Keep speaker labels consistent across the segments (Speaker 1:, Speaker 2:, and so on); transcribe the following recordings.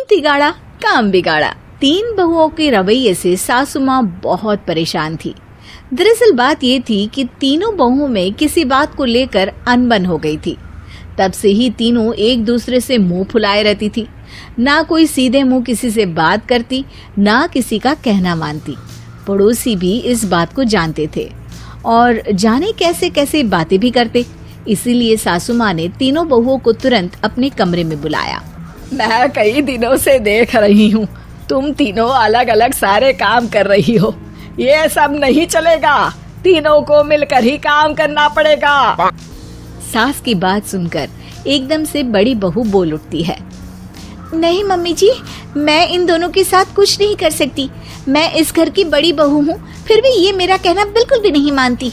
Speaker 1: तिगाड़ा काम बिगाड़ा। 3 बहुओं के रवैये से सासू माँ बहुत परेशान थी। दरअसल बात ये थी कि तीनों बहुओं में किसी बात को लेकर अनबन हो गई थी। तब से ही तीनों एक दूसरे से मुंह फुलाए रहती थी। ना कोई सीधे मुंह किसी से बात करती, ना किसी का कहना मानती। पड़ोसी भी इस बात को जानते थे और जाने कैसे कैसे बातें भी करते। इसीलिए सासू माँ ने तीनों बहुओं को तुरंत अपने कमरे में बुलाया।
Speaker 2: मैं कई दिनों से देख रही हूँ, तुम तीनों अलग अलग सारे काम कर रही हो। ये सब नहीं चलेगा, तीनों को मिलकर ही काम करना पड़ेगा।
Speaker 1: सास की बात सुनकर एकदम से बड़ी बहू बोल उठती है। नहीं मम्मी जी, मैं इन दोनों के साथ कुछ नहीं कर सकती। मैं इस घर की बड़ी बहू हूँ, फिर भी ये मेरा कहना बिल्कुल भी नहीं मानती।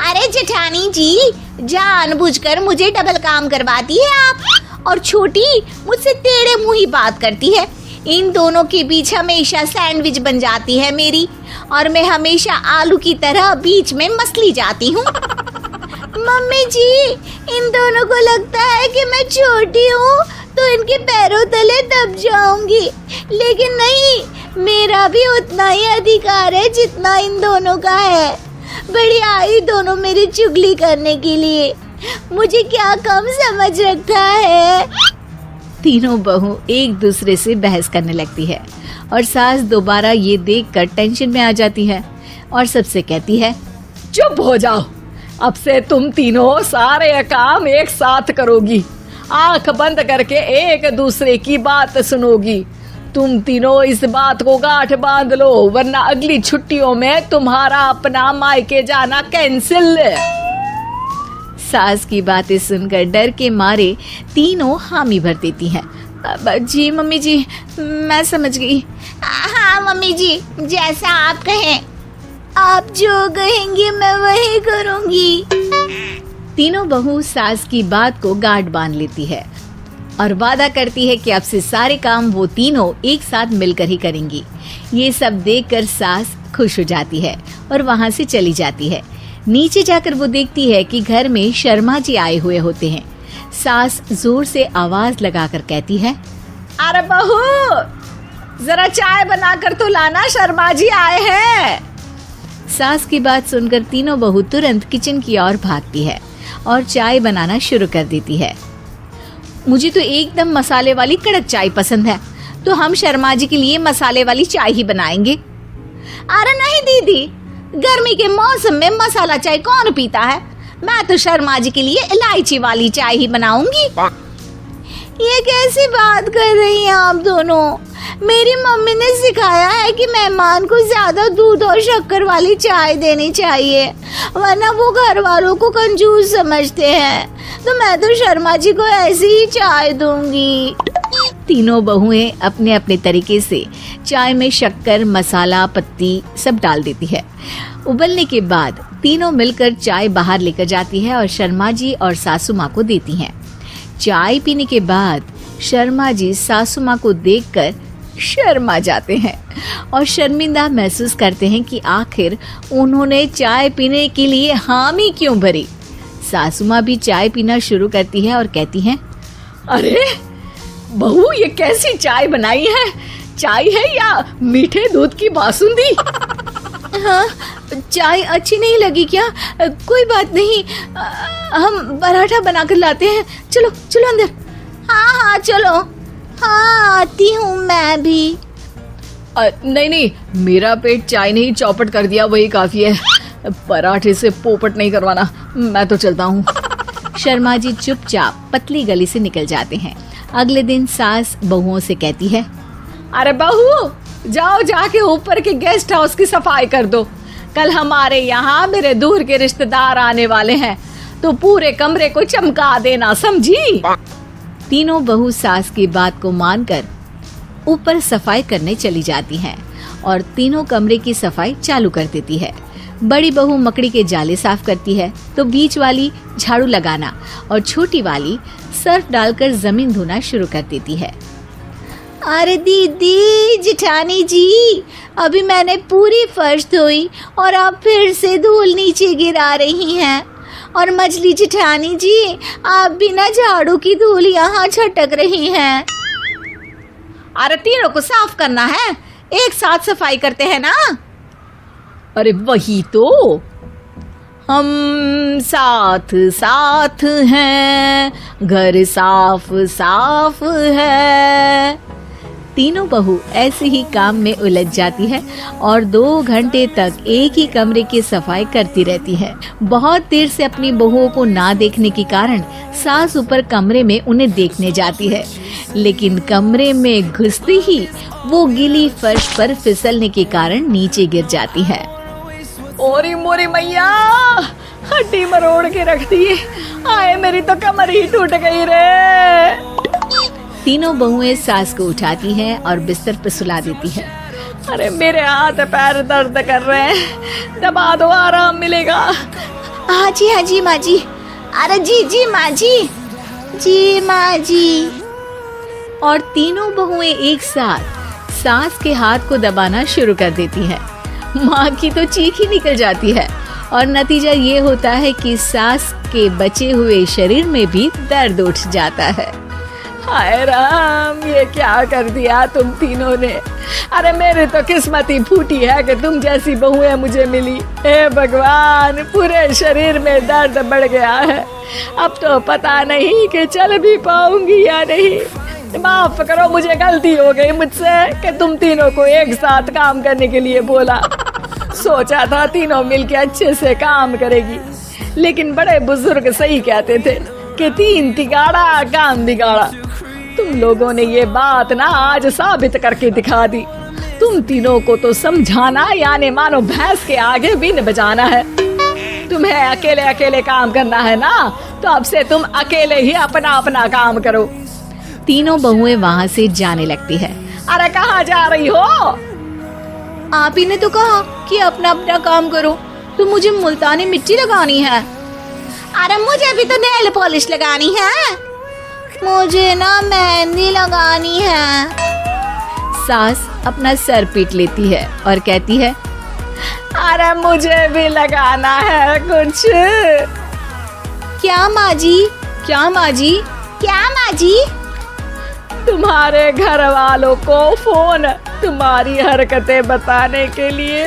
Speaker 3: अरे जेठानी जी, जानबूझकर मुझे डबल काम करवाती है आप। और छोटी मुझसे टेढ़े मुंह ही बात करती है। इन दोनों के बीच हमेशा सैंडविच बन जाती है मेरी, और मैं हमेशा आलू की तरह बीच में मसली जाती हूँ। मम्मी जी, इन दोनों को लगता है कि मैं छोटी हूँ तो इनके पैरों तले दब जाऊंगी, लेकिन नहीं, मेरा भी उतना ही अधिकार है जितना इन दोनों का है। बड़ी आई दोनों मेरी चुगली करने के लिए, मुझे क्या कम समझ रखा है।
Speaker 1: तीनों बहू एक दूसरे से बहस करने लगती है और सास दोबारा ये देखकर टेंशन में आ जाती है और सबसे कहती है,
Speaker 2: चुप हो जाओ, अब से तुम तीनों सारे काम एक साथ करोगी। आंख बंद करके एक दूसरे की बात सुनोगी। तुम तीनों इस बात को गांठ बांध लो, वरना अगली छुट्टियों में तुम्हारा अपना मायके जाना कैंसिल।
Speaker 1: सास की बातें सुनकर डर के मारे तीनों हामी भर देती हैं। जी मम्मी जी, मैं समझ गई।
Speaker 3: हाँ मम्मी जी, जैसा आप कहें। आप जो कहेंगी मैं वही करूंगी।
Speaker 1: तीनों बहू सास की बात को गांठ बांध लेती है और वादा करती है कि अब से सारे काम वो तीनों एक साथ मिलकर ही करेंगी। ये सब देखकर सास खुश हो जाती है और वहाँ से चली जाती है। नीचे जाकर वो देखती है कि घर में शर्मा जी आए हुए होते हैं। सास जोर से आवाज लगाकर कहती है,
Speaker 2: अरे बहू, जरा चाय बनाकर तो लाना, शर्मा जी आए हैं।
Speaker 1: सास की बात सुनकर तीनों बहू तुरंत किचन की ओर भागती है और चाय बनाना शुरू कर देती है। मुझे तो एकदम मसाले वाली कड़क चाय पसंद है, तो हम शर्मा जी के लिए मसाले वाली चाय ही बनाएंगे।
Speaker 3: अरे नहीं दीदी, गर्मी के मौसम में मसाला चाय कौन पीता है? मैं तो शर्मा जी के लिए इलायची वाली चाय ही बनाऊंगी। ये कैसी बात कर रही हैं आप दोनों? मेरी मम्मी ने सिखाया है कि मेहमान को ज्यादा दूध और शक्कर वाली चाय देनी चाहिए, वरना वो घर वालों को कंजूस समझते हैं। तो मैं तो शर्मा जी को ऐसी ही चाय दूंगी।
Speaker 1: तीनों बहुएं अपने अपने तरीके से चाय में शक्कर, मसाला, पत्ती सब डाल देती है। उबलने के बाद तीनों मिलकर चाय बाहर लेकर जाती है और शर्मा जी और सासू माँ को देती हैं। चाय पीने के बाद शर्मा जी सासू माँ को देखकर शर्मा जाते हैं और शर्मिंदा महसूस करते हैं कि आखिर उन्होंने चाय पीने के लिए हामी क्यों भरी। सासू माँ भी चाय पीना शुरू करती है और कहती हैं,
Speaker 2: अरे बहू, ये कैसी चाय बनाई है? चाय है या मीठे दूध की बासुंदी?
Speaker 1: हाँ, चाय अच्छी नहीं लगी क्या? कोई बात नहीं, हम पराठा बनाकर लाते हैं। चलो चलो अंदर।
Speaker 3: हाँ हाँ चलो, हाँ आती हूँ मैं भी।
Speaker 2: नहीं नहीं, मेरा पेट चाय ने ही चौपट कर दिया, वही काफी है। पराठे से पोपट नहीं करवाना, मैं तो चलता हूँ।
Speaker 1: शर्मा जी चुपचाप पतली गली से निकल जाते हैं। अगले दिन सास बहुओं से कहती है,
Speaker 2: अरे बहू, जाओ जाके ऊपर के गेस्ट हाउस की सफाई कर दो। कल हमारे यहाँ मेरे दूर के रिश्तेदार आने वाले हैं, तो पूरे कमरे को चमका देना, समझी?
Speaker 1: तीनों बहू सास की बात को मानकर ऊपर सफाई करने चली जाती हैं और तीनों कमरे की सफाई चालू कर देती है। बड़ी बहू मकड़ी के जाले साफ करती है तो बीच वाली झाड़ू लगाना और छोटी वाली सर्फ डालकर जमीन धोना शुरू कर देती है।
Speaker 3: अरे दीदी, जेठानी जी, अभी मैंने पूरी फर्श धोई और आप फिर से धूल नीचे गिरा रही हैं। और मछली जेठानी जी, आप बिना झाड़ू की धूल यहाँ छटक रही हैं। अरे तीनों को साफ करना है, एक साथ सफाई करते हैं ना।
Speaker 2: अरे वही तो, हम साथ साथ हैं, घर साफ साफ है।
Speaker 1: तीनों बहू ऐसे ही काम में उलझ जाती है और 2 घंटे तक एक ही कमरे की सफाई करती रहती है। बहुत देर से अपनी बहुओं को ना देखने के कारण सास ऊपर कमरे में उन्हें देखने जाती है, लेकिन कमरे में घुसते ही वो गीली फर्श पर फिसलने के कारण नीचे गिर जाती है।
Speaker 2: ओरी मोरी मैया, हड्डी मरोड़ के रख दी। आए मेरी तो कमर ही टूट गई रे।
Speaker 1: तीनों बहुएं सास को उठाती हैं और बिस्तर पर सुला देती है।
Speaker 2: अरे मेरे हाथ पैर दर्द कर रहे हैं, दबा दो आराम मिलेगा।
Speaker 3: हाँ जी माँ जी। अरे जी माँ जी माँ जी।
Speaker 1: और तीनों बहुएं एक साथ सास के हाथ को दबाना शुरू कर देती हैं। माँ की तो चीख ही निकल जाती है और नतीजा ये होता है कि सास के बचे हुए शरीर में भी दर्द उठ जाता है।
Speaker 2: हाय राम, ये क्या कर दिया तुम तीनों ने। अरे मेरी तो किस्मत ही फूटी है कि तुम जैसी बहुएं मुझे मिली। हे भगवान, पूरे शरीर में दर्द बढ़ गया है। अब तो पता नहीं कि चल भी पाऊंगी या नहीं। माफ करो, मुझे गलती हो गई मुझसे कि तुम तीनों को एक साथ काम करने के लिए बोला। सोचा था तीनों मिलके अच्छे से काम करेगी, लेकिन बड़े बुजुर्ग सही कहते थे कि 3 तिगाड़ा काम बिगाड़ा। तुम लोगों ने ये बात ना आज साबित करके दिखा दी। तुम तीनों को तो समझाना यानी मानो भैंस के आगे बीन बजाना है। तुम्हें अकेले अकेले काम करना है ना, तो अब से तुम अकेले ही अपना अपना काम करो।
Speaker 1: तीनों बहुएं वहाँ से जाने लगती है।
Speaker 2: अरे कहाँ जा रही हो?
Speaker 3: आप ही ने तो कहा कि अपना अपना काम तो मुझे मुल्तानी मिट्टी लगानी है। अरे मुझे भी तो नेल पॉलिश लगानी है। मुझे ना मेहंदी लगानी है।
Speaker 1: सास अपना सर पीट लेती है और कहती है,
Speaker 2: अरे मुझे भी लगाना है कुछ।
Speaker 3: क्या माँ जी?
Speaker 1: क्या माँ जी?
Speaker 3: क्या माँ जी?
Speaker 2: तुम्हारे घर वालों को फोन तुम्हारी हरकतें बताने के लिए।